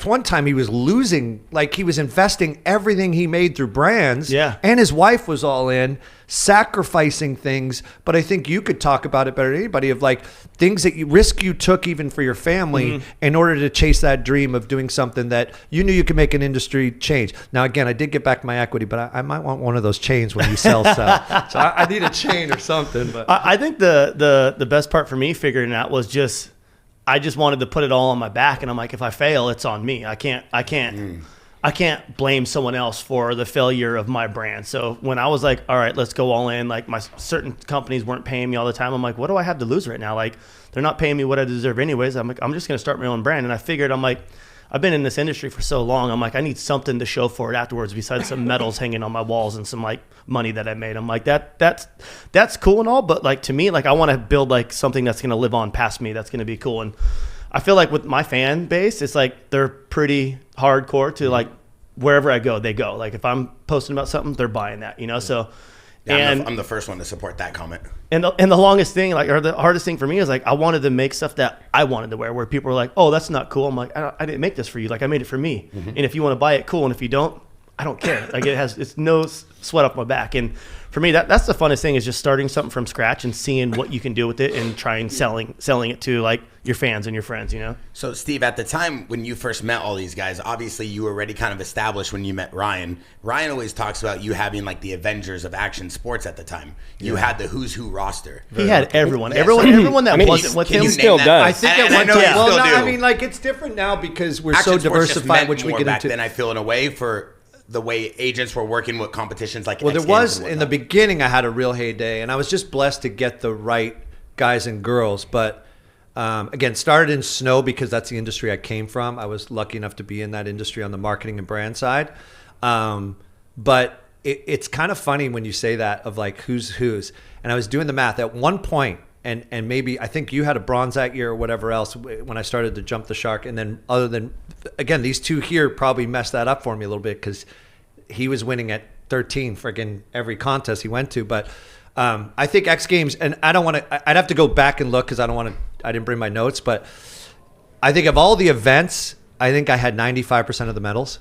one time he was losing, like he was investing everything he made through brands. Yeah. And his wife was all in, sacrificing things. But I think you could talk about it better than anybody, of like things that you took even for your family in order to chase that dream of doing something that you knew you could make an industry change. Now, again, I did get back my equity, but I might want one of those chains when you sell. So I need a chain or something. But I think the best part for me figuring it out was I just wanted to put it all on my back, and I'm like, if I fail, it's on me. I can't blame someone else for the failure of my brand. So when I was like, all right, let's go all in, like my certain companies weren't paying me all the time. I'm like, what do I have to lose right now? Like, they're not paying me what I deserve anyways. I'm like, I'm just going to start my own brand. And I figured, I'm like, I've been in this industry for so long. I'm like, I need something to show for it afterwards besides some medals hanging on my walls and some like money that I made. I'm like, that's cool and all, but like to me, like I want to build like something that's going to live on past me. That's going to be cool. And I feel like with my fan base, it's like they're pretty hardcore to like wherever I go, they go. Like if I'm posting about something, they're buying that, you know? So yeah, I'm the first one to support that comment. And the longest thing, like, or the hardest thing for me is like, I wanted to make stuff that I wanted to wear, where people were like, oh, that's not cool. I'm like, I didn't make this for you. Like, I made it for me. And if you want to buy it, cool. And if you don't, I don't care. Like, it's no sweat off my back. And for me, that's the funnest thing, is just starting something from scratch and seeing what you can do with it and trying selling it to like your fans and your friends, you know? So Steve, at the time when you first met all these guys, obviously you were already kind of established when you met Ryan. Ryan always talks about you having like the Avengers of action sports at the time. You had the who's who roster. He had everyone. Yeah, everyone that wasn't with him. Can you still name that? does. I think And at I know one you time, still well, no, do. I mean, like it's different now because we're Action so sports just diversified, meant which we more get back into. then, I feel, in a way, for the way agents were working with competitions like Well, X there Games was and in the whatnot. beginning. I had a real heyday, and I was just blessed to get the right guys and girls. But again, started in snow because that's the industry I came from. I was lucky enough to be in that industry on the marketing and brand side. But it's kind of funny when you say that, of like who's. And I was doing the math at one point, and maybe I think you had a bronze that year or whatever else when I started to jump the shark. And then other than, again, these two here probably messed that up for me a little bit because he was winning at 13 friggin' every contest he went to. But I think X Games, and I don't want to, I'd have to go back and look because I didn't bring my notes, but I think of all the events, I think I had 95% of the medals.